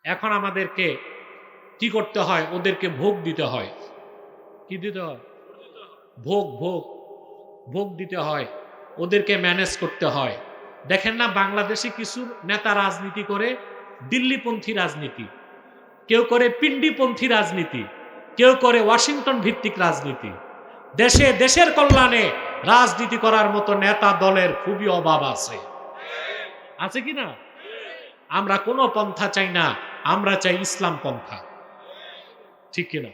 এখন আমাদেরকে কি করতে হয়? ওদেরকে ভোগ দিতে হয়। কি দিতে হয়? ভোগ ভোগ ভোগ দিতে হয়, ওদেরকে ম্যানেজ করতে হয়। দেখেন না, বাংলাদেশে কিছু নেতা রাজনীতি করে দিল্লিপন্থী রাজনীতি, কেউ করে পিন্ডিপন্থী রাজনীতি, কেউ করে ওয়াশিংটন ভিত্তিক রাজনীতি। দেশে দেশের কল্যাণে রাজনীতি করার মতো নেতা দলের খুবই অভাব আছে। আছে কি না? আমরা কোনো পন্থা চাই না, আমরা চাই ইসলাম পন্থা। ঠিক কিনা?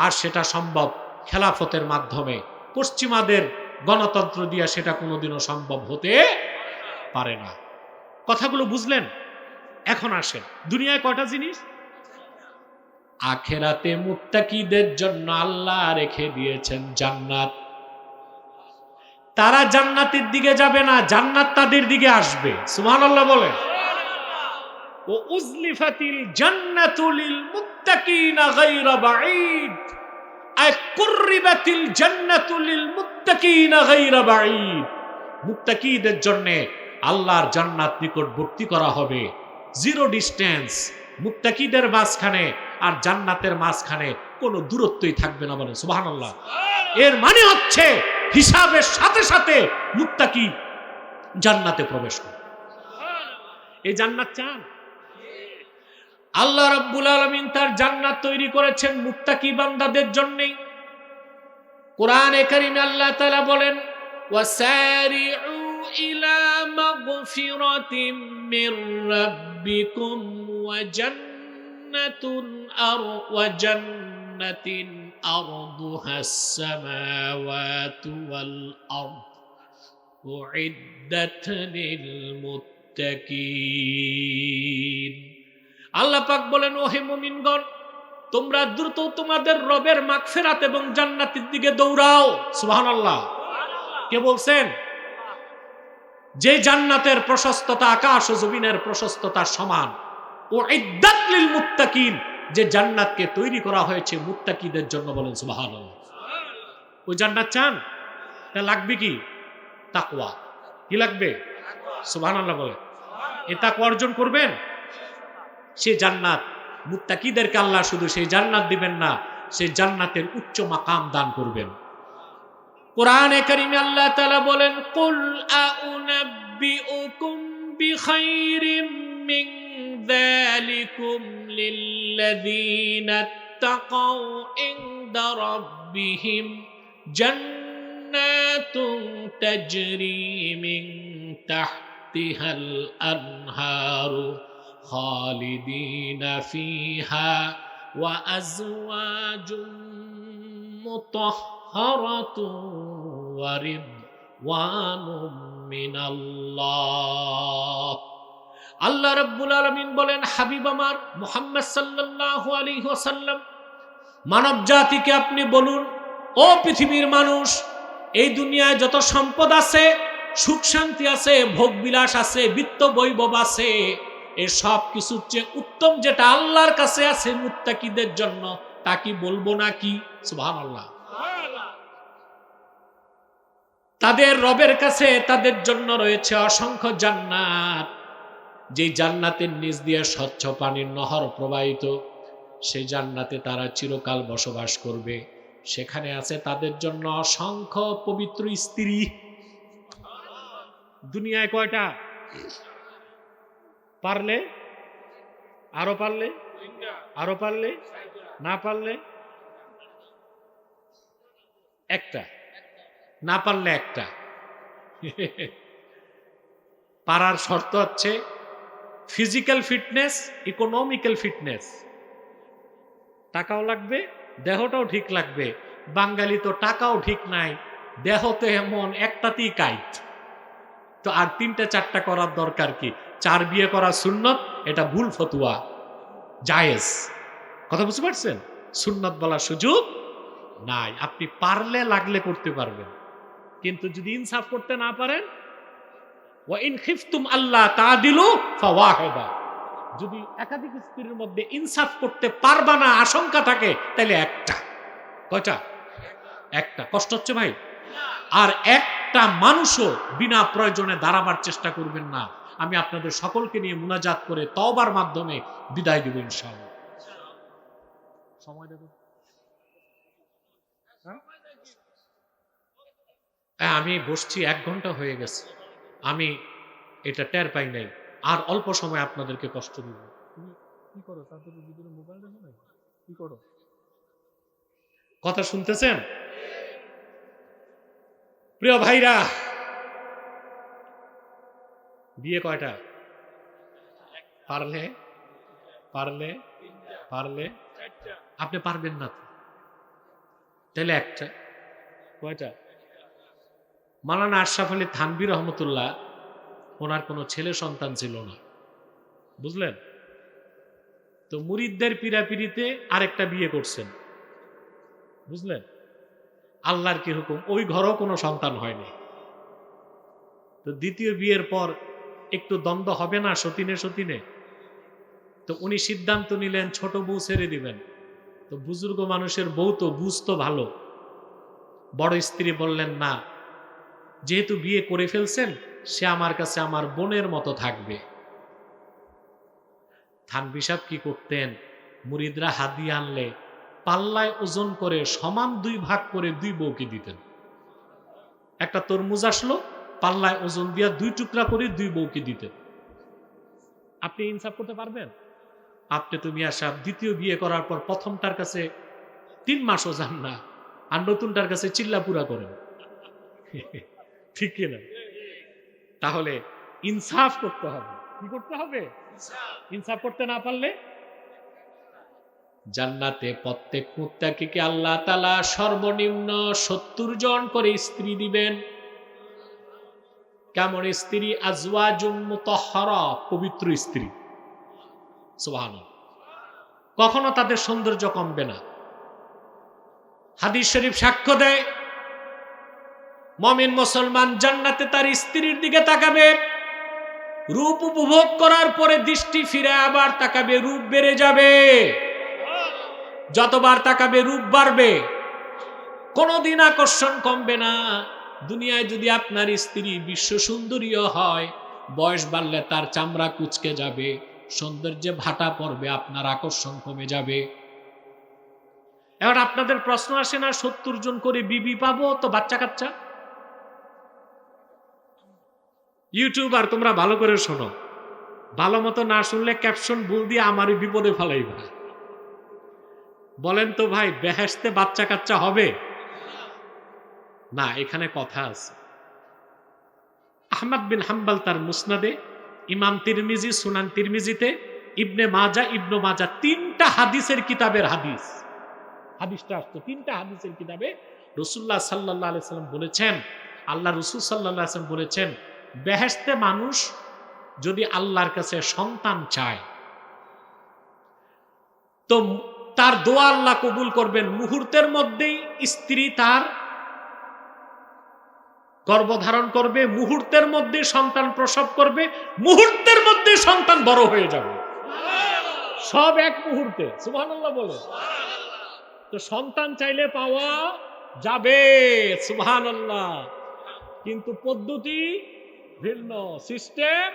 আর সেটা সম্ভব খেলাফতের মাধ্যমে। পশ্চিমাদের গণতন্ত্র দিয়ে সেটা কোনোদিনও সম্ভব হতে পারে না। কথাগুলো বুঝলেন? এখন আসেন, দুনিয়ায় কয়টা জিনিস? আখেরাতে মুত্তাকিদের জন্য আল্লাহ রেখে দিয়েছেন জান্নাত। তারা জান্নাতের দিকে যাবে না, জান্নাত তাদের দিকে আসবে। সুবহানাল্লাহ বলেন। ও উজলিফাতিল জান্নাতু লিল মুত্তাকিনা গায়রা বাঈদ, আই কুররিবাতিল জান্নাতু লিল মুত্তাকিনা গায়রা বাঈদ। মুত্তাকিদের জন্য আল্লাহর জান্নাত নিকটবর্তী করা হবে, জিরো ডিস্টেন্স। মুত্তাকিদের মাঝখানে আর জান্নাতের মাঝখানে কোনো দূরত্বই থাকবে না। বলেন সুবহানাল্লাহ। এর মানে হচ্ছে হিসাবের সাথে সাথে মুত্তাকি জান্নাতে প্রবেশ করে। এই জান্নাত চান? আল্লাহ রাব্বুল আলামিন তার জান্নাত তৈরি করেছেন মুত্তাকি বান্দাদের জন্য। কোরআনে কারীমে আল্লাহ তাআলা বলেন, ওয়াসারিউ ইলা মাগফিরাতিম মির রাব্বিকুম ওয়া জান্নাতিন আরদুহাস সামাওয়াতু ওয়াল আরদ উইদ্দাত লিল মুত্তাকিন। আল্লাহ পাক বলেন, ওহে মুমিনগণ, তোমরা দ্রুত তোমাদের রবের মাগফিরাত এবং জান্নাতের দিকে দৌড়াও। সুবহানাল্লাহ। কে বলছেন? যে জান্নাতের প্রশস্ততা আকাশ ও জমিনের প্রশস্ততার সমান। উইদ্দাত লিল মুত্তাকিন, যে জান্নাতকে তৈরি করা হয়েছে মুত্তাকিদের জন্য। বলেন সুবহানাল্লাহ। ওই জান্নাত চান? তা লাগবে কি? তাকওয়া। কি লাগবে? সুবহানাল্লাহ বলেন। এই তাকওয়া অর্জন করবেন, সেই জান্নাত মুত্তাকিদেরকে আল্লাহ শুধু সেই জান্নাত দিবেন না, সেই জান্নাতের উচ্চ মাকাম দান করবেন। কোরআনে কারীমে আল্লাহ তাআলা বলেন, কুল আউনাব্বিউকুম বিখাইরিম মিন যালিকুম লিল্লাযীনা তাকাউ ইনদা রাব্বিহিম জান্নাতুন তাজরি মিন তাহতিহাল আনহারু খালিদিনা ফিহা ওয়া আজওয়াজুম মুতাহহারাতুন ওয়া রিদওয়ানুম মিনাল্লাহ। আল্লাহ রাব্বুল আলামিন বলেন, হাবিব আমার মুহাম্মদ সাল্লাল্লাহু আলাইহি ওয়াসাল্লাম, মানব জাতিকে আপনি বলুন, ও পৃথিবীর মানুষ, এই দুনিয়ায় যত সম্পদ আছে, সুখ শান্তি আছে, ভোগ বিলাস আছে, বিত্ত বৈভব আছে, এই সব কিছুর চেয়ে উত্তম যেটা আল্লাহর কাছে আছে মুত্তাকিদের জন্য, তা কি বলবো নাকি? সুবহানাল্লাহ। তাদের রবের কাছে তাদের জন্য রয়েছে অসংখ্য জান্নাত, যে জান্নাতের নিচ দিয়ে স্বচ্ছ পানির নহর প্রবাহিত। সেই জান্নাতে তারা চিরকাল বসবাস করবে। সেখানে আছে তাদের জন্য অসংখ্য পবিত্র স্ত্রী। দুনিয়ায় কয়টা? পারলে আরো, পারলে আরো, পারলে না পারলে একটা, না পারলে একটা। পারার শর্ত হচ্ছে ফিজিক্যাল ফিটনেস, ইকোনমিক্যাল ফিটনেস। টাকাও লাগবে, দেহটাও ঠিক লাগবে। বাঙালি তো টাকাও ঠিক নাই, দেহ তো এমন একটাতেই কাইট, তো আর তিনটা চারটা করার দরকার কি? 4 বিয়ে করা সুন্নত, এটা ভুল ফতুয়া, জায়েজ। কথা বুঝতে পারছেন? সুন্নত বলার সুযোগ নাই। আপনি পারলে লাগলে করতে পারবেন, কিন্তু যদি ইনসাফ করতে না পারেন, ওয়া ইন খিফতুম আল্লাহ তাআদিলু ফাওয়াহিদা, যদি একাধিক স্ত্রীর মধ্যে ইনসাফ করতে পারবা না আশঙ্কা থাকে, তাহলে একটা। কয়টা? একটা। কষ্ট হচ্ছে ভাই? আর একটা মানুষও বিনা প্রয়োজনে দাঁড়াবার চেষ্টা করবেন না। আমি আপনাদের সকলকে নিয়ে মুনাজাত করে তওবার মাধ্যমে বিদায় দেব ইনশাআল্লাহ। সময় দেব? হ্যাঁ, আমি বসছি 1 ঘন্টা হয়ে গেছে, আমি এটা টের পাই নাই। আর অল্প সময় আপনাদেরকে কষ্ট দিব। তুমি কি করো? তাদের ভিতরে মোবাইল দেখো না, কি করো? কথা শুনতেছেন? প্রিয় ভাইরা, বিয়ে কয়টা? পারলে পারলে পারলে আপনি পারবেন না তো, তাহলে একটা। কয়টা? মাওলানা আশরাফ আলী থানভী রহমতুল্লাহ, ওনার কোনো ছেলে সন্তান ছিল না, বুঝলেন? তো মুরিদদের পীড়াপিড়িতে আরেকটা বিয়ে করছেন, বুঝলেন? আল্লাহর কি হুকুম, ওই ঘরেও কোনো সন্তান হয়নি। তো দ্বিতীয় বিয়ের পর একটু দ্বন্দ্ব হবে না সতীনে সতীনে? তো উনি সিদ্ধান্ত নিলেন ছোট বউ ছেড়ে দিবেন। তো বুজুর্গ মানুষের বউ তো বুঝতো ভালো, বড় স্ত্রী বললেন না, যেহেতু বিয়ে করে ফেলছেন সে আমার কাছে আমার বোনের মতো থাকবে। থানভী সাহেব কি করতেন, মুরিদরা হাদিয়া আনলে পাল্লায় ওজন করে সমান 2 ভাগ করে 2 বউকে দিতেন। একটা তরমুজ আসলো, পাল্লায় ওজন দিয়া 2 টুকরা করে 2 বউকে দিতেন। আপনি ইনসাফ করতে পারবেন? আপনি তো মিয়া সাহেব দ্বিতীয় বিয়ে করার পর প্রথমটার কাছে 3 মাসও যান না, আর নতুনটার কাছে চিল্লা পুরা করেন। ঠিক কিনা? তাহলে ইনসাফ করতে হবে। কি করতে হবে? ইনসাফ করতে না পারলে জান্নাতে প্রত্যেক মুত্তাকিকে আল্লাহ তাআলা সর্বনিম্ন 70 জন করে স্ত্রী দিবেন। কেমন স্ত্রী? আজওয়াজুম মুতাহহারা, পবিত্র স্ত্রী। সুবহানাল্লাহ। কখনো তাদের সৌন্দর্য কমবে না। হাদিস শরীফ সাক্ষ্য দেয়, মুমিন মুসলমান জান্নাতে তার স্ত্রীর দিকে তাকাবে, রূপ উপভোগ করার পরে দৃষ্টি ফিরে আবার তাকাবে, রূপ বেড়ে যাবে। যতবার তাকাবে রূপ বাড়বে, কোনদিন আকর্ষণ কমবে না। দুনিয়ায় যদি আপনার স্ত্রী বিশ্ব সুন্দরীও হয়, বয়স বাড়লে তার চামড়া কুঁচকে যাবে, সৌন্দর্যে ভাটা পড়বে, আপনার আকর্ষণ কমে যাবে। এবার আপনাদের প্রশ্ন আসে না, 70 জন করে বিবি পাবো তো বাচ্চা কাচ্চা? ইউটিউবার তোমরা ভালো করে শোনো, ভালো মতো না শুনলে ক্যাপশন ভুল দিয়ে আমারই বিপদে ফেলাইবা। বলেন তো ভাই, বেহেশতে বাচ্চা কাচ্চা হবে না? এখানে কথা আছে। আহমদ বিন হাম্বল তার মুসনাদে, ইমাম তিরমিজি সুনান তিরমিজিতে, ইবনে মাজা 3টা হাদিসের কিতাবের হাদিসটা আসতো 3টা হাদিসের কিতাবে। রাসূলুল্লাহ সাল্লাল্লাহু আলাইহি সাল্লাম বলেছেন, আল্লাহ রাসূল সাল্লাল্লাহু আলাইহি সাল্লাম বলেছেন, বেহেশতে মানুষ যদি আল্লাহর কাছে সন্তান চায় তো তার দোয়া আল্লাহ কবুল করবেন। মুহূর্তের মধ্যেই স্ত্রী তার গর্ভধারণ করবে, মুহূর্তের মধ্যে সন্তান প্রসব করবে, মুহূর্তের মধ্যে সন্তান বড় হয়ে যাবে, সব এক মুহূর্তে। সুবহানাল্লাহ বলে। তো সন্তান চাইলে পাওয়া যাবে, সুবহানাল্লাহ, কিন্তু পদ্ধতি ভিন্ন, সিস্টেম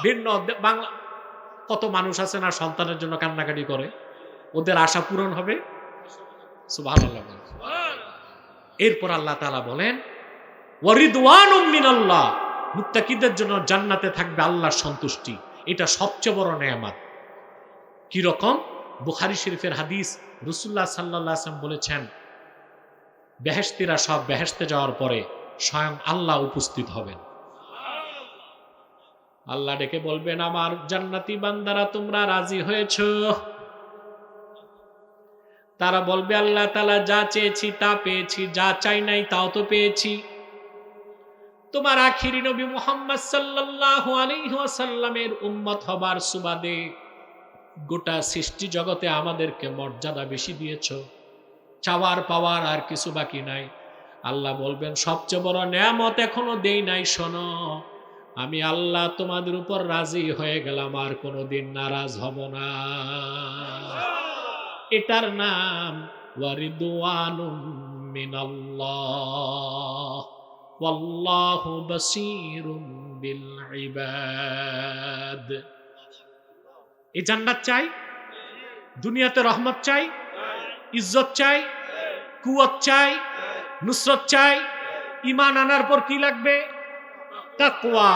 ভিন্ন। বাংলা কত মানুষ আছে না সন্তানের জন্য কান্নাকাটি করে, ওদের আশা পূরণ হবে। সুবহানাল্লাহ। এরপর আল্লাহ তাআলা বলেন, ওয়ারিদওয়ানুম মিনাল্লাহ, মুত্তাকিদের জন্য জান্নাতে থাকবে আল্লাহর সন্তুষ্টি। এটা সবচেয়ে বড় নেয়ামত। কি রকম? বুখারী শরীফের হাদিস, রাসূলুল্লাহ সাল্লাল্লাহু আলাইহি ওয়াসাল্লাম বলেছেন, বেহেশতীরা সব বেহেশতে যাওয়ার পরে স্বয়ং আল্লাহ উপস্থিত হবেন। আল্লাহ ডেকে বলবেন, আমার জান্নাতি বান্দারা তোমরা রাজি হয়েছো? তারা বলবে, আল্লাহ তাআলা যা চেয়েছি তা পেয়েছি, যা চাই নাই তাও তো পেয়েছি। তোমার আখিরি নবী মুহাম্মদ সাল্লাল্লাহু আলাইহি ওয়াসাল্লামের উম্মত হবার সুবাদে গোটা সৃষ্টি জগতে আমাদেরকে মর্যাদা বেশি দিয়েছো, চাওয়ার পাওয়ার আর কিছু বাকি নাই। আল্লাহ বলবেন, সবচেয়ে বড় নেয়ামত এখনো দেই নাই, শোনো, আমি আল্লাহ তোমাদের উপর রাজি হয়ে গেলাম, আর কোনোদিন নারাজ হব না। এটার নাম ওয়ারিদওয়ানুম মিনাল্লাহ ওয়াল্লাহু বাসীরুম بالعباد। এই জান্নাত চাই, দুনিয়াতে রহমত চাই, ইজ্জত চাই, কুওয়াত চাই, নুসরত চাই। ঈমান আনার পর কি লাগবে? তাকওয়া।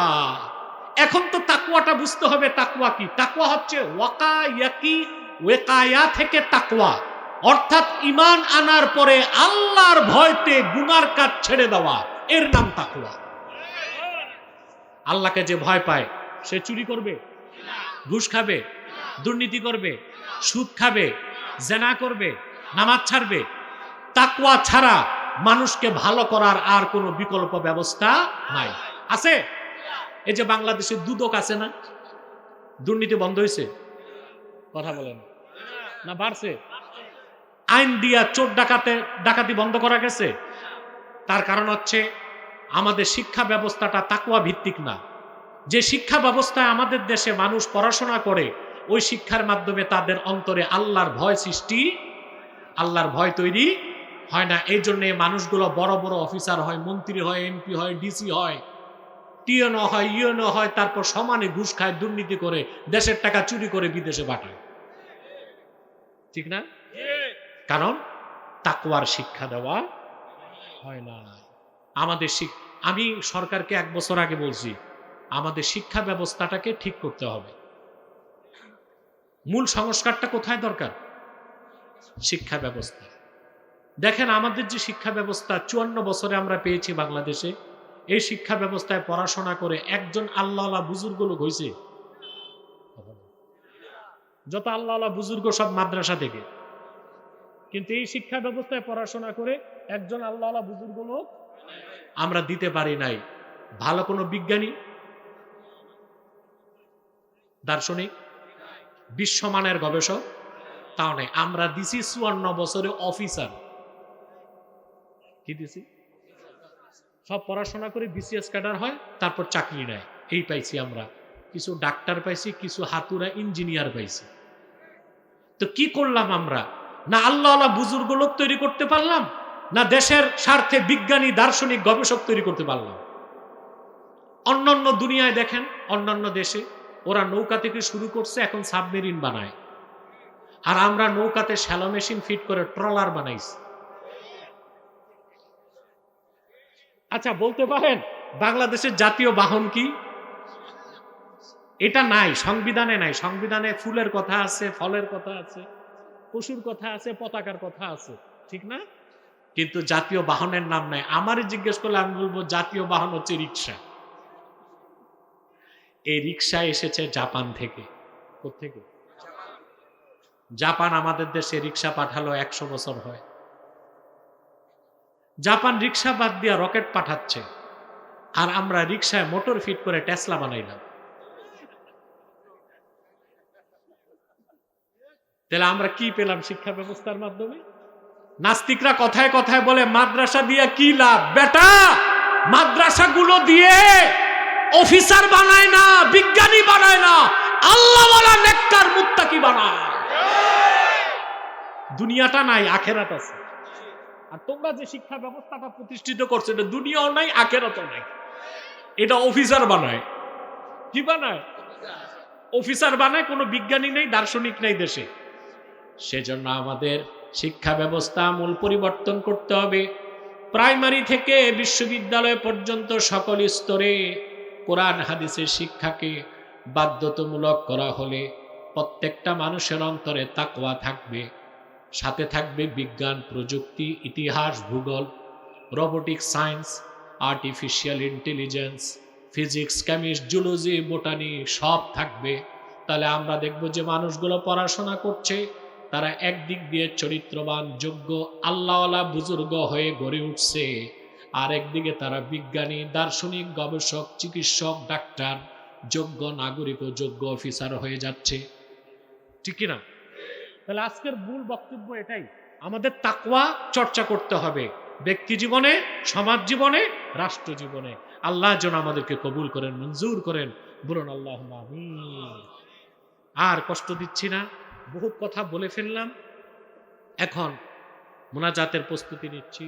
এখন তো তাকওয়াটা বুঝতে হবে। তাকওয়া কি? তাকওয়া হচ্ছে ওয়াকায়া থেকে তাকওয়া, অর্থাৎ ঈমান আনার পরে আল্লাহর ভয়তে গুনার কাজ ছেড়ে দেওয়া, এর নাম তাকওয়া। আল্লাহকে যে ভয় পায় সে চুরি করবে, ঘুষ খাবে, দুর্নীতি করবে, সুদ খাবে, জেনা করবে, নামাজ ছাড়বে। তাকওয়া ছাড়া মানুষকে ভালো করার আর কোনো বিকল্প ব্যবস্থা নাই। আছে? এই যে বাংলাদেশে দুদক আছে না, দুর্নীতি বন্ধ হয়েছে? কথা বলেন না, বাড়ছে? আইন দিয়া চোর ডাকাতি বন্ধ করা গেছে? তার কারণ হচ্ছে আমাদের শিক্ষা ব্যবস্থাটা তাকওয়া ভিত্তিক না। যে শিক্ষা ব্যবস্থায় আমাদের দেশে মানুষ পড়াশোনা করে, ওই শিক্ষার মাধ্যমে তাদের অন্তরে আল্লাহর ভয় সৃষ্টি, আল্লাহর ভয় তৈরি হয় না। এই জন্য মানুষগুলো বড় বড় অফিসার হয়, মন্ত্রী হয়, এমপি হয়, ডিসি হয়, টিএনও হয়, ইউএনও হয়, তারপর সমানে ঘুষ খায়, দুর্নীতি করে, দেশের টাকা চুরি করে বিদেশে পাঠায়। ঠিক না? কারণ তাকওয়ার শিক্ষা দেওয়া হয় না। আমাদের আমি সরকারকে 1 বছর আগে বলছি, আমাদের শিক্ষা ব্যবস্থাটাকে ঠিক করতে হবে। মূল সংস্কারটা কোথায় দরকার? শিক্ষা ব্যবস্থা। দেখেন আমাদের যে শিক্ষা ব্যবস্থা 54 বছরে আমরা পেয়েছি বাংলাদেশে, এই শিক্ষা ব্যবস্থায় পড়াশোনা করে একজন আল্লাহওয়ালা বুজুর্গ লোক হয়েছে? যত আল্লাহওয়ালা বুজুর্গ সব মাদ্রাসা থেকে। কিন্তু এই শিক্ষা ব্যবস্থায় পড়াশোনা করে একজন আল্লাহওয়ালা বুজুর্গ লোক আমরা দিতে পারি নাই। ভালো কোনো বিজ্ঞানী, দার্শনিক, বিশ্বমানের গবেষক তাও নেই। আমরা দিছি 54 বছরে অফিসার। কি দিছি? সব পড়াশোনা করে বিসিএস ক্যাডার হয়, তারপর চাকরি নেয়। এই পাইছি আমরা। কিছু ডাক্তার পাইছি, কিছু হাতুরা ইঞ্জিনিয়ার পাইছি। তো কি করলাম আমরা? না আল্লাহওয়ালা বুজুর্গ লোক তৈরি করতে পারলাম, না দেশের স্বার্থে বিজ্ঞানী, দার্শনিক, গবেষক তৈরি করতে পারলাম। অন্যান্য দুনিয়ায় দেখেন, অন্যান্য দেশে ওরা নৌকা থেকে শুরু করছে, এখন সাবমেরিন বানায়। আর আমরা নৌকাতে শ্যালো মেশিন ফিট করে ট্রলার বানাইছি। আচ্ছা বলতে পারেন বাংলাদেশের জাতীয় বাহন কি? এটা নাই, সংবিধানে নাই। সংবিধানে ফুলের কথা আছে, ফলের কথা আছে, পশুর কথা আছে, পতাকার কথা আছে, ঠিক না? কিন্তু জাতীয় বাহনের নাম নাই। আমারই জিজ্ঞেস করলে আমি বলবো জাতীয় বাহন হচ্ছে রিক্সা। এই রিক্সা এসেছে জাপান থেকে। কোত্থেকে? জাপান আমাদের দেশে রিক্সা পাঠালো 100 বছর হয়। জাপান রিক্সা বাদ দিয়া রকেট পাঠাচ্ছে, আর আমরা রিক্সায় মোটর ফিট করে টেসলা বানাইলাম। তাহলে আমরা কি পেলাম শিক্ষা ব্যবস্থার মাধ্যমে? নাস্তিকরা কথায় কথায় বলে মাদ্রাসা দিয়ে কি লাভ? বেটা, মাদ্রাসাগুলো দিয়ে অফিসার বানায় না, বিজ্ঞানী বানায় না, আল্লাহওয়ালা নেককার মুত্তাকি বানায়। দুনিয়াটা নাই, আখেরাত আছে। আর তোমরা যে শিক্ষা ব্যবস্থাটা প্রতিষ্ঠিত করছো, এটা দুনিয়াও নাই, আখেরাতও নাই। এটা অফিসার বানায়। কি বানায়? অফিসার বানায়। কোনো বিজ্ঞানী নেই, দার্শনিক নেই দেশে। সেজন্য আমাদের শিক্ষা ব্যবস্থা মূল পরিবর্তন করতে হবে। প্রাইমারি থেকে বিশ্ববিদ্যালয় পর্যন্ত সকল স্তরে কোরআন হাদিসের শিক্ষাকে বাধ্যতামূলক করা হলে প্রত্যেকটা মানুষের অন্তরে তাকওয়া থাকবে। সাথে থাকবে বিজ্ঞান, প্রযুক্তি, ইতিহাস, ভূগোল, robotic science, artificial intelligence, physics, chemistry, zoology, botany সব থাকবে। তাহলে আমরা দেখব যে মানুষগুলো পড়াশোনা করছে, তারা একদিক দিয়ে চরিত্রবান, যোগ্য, আল্লাহওয়ালা বুজুর্গ হয়ে গড়ে উঠছে, আর একদিকে তারা বিজ্ঞানী, দার্শনিক, গবেষক, চিকিৎসক, ডাক্তার, যোগ্য নাগরিক ও যোগ্য অফিসার হয়ে যাচ্ছে। ঠিক কিনা? তাহলে আজকের মূল বক্তব্য এটাই, আমাদের তাকওয়া চর্চা করতে হবে ব্যক্তি জীবনে, সমাজ জীবনে, রাষ্ট্র জীবনে। আল্লাহ যেন আমাদেরকে কবুল করেন, মঞ্জুর করেন। বলুন আল্লাহুম্মা আমিন। আর কষ্ট দিচ্ছি না, বহুত কথা বলে ফেললাম। এখন মুনাজাতের প্রস্তুতি নিচ্ছি।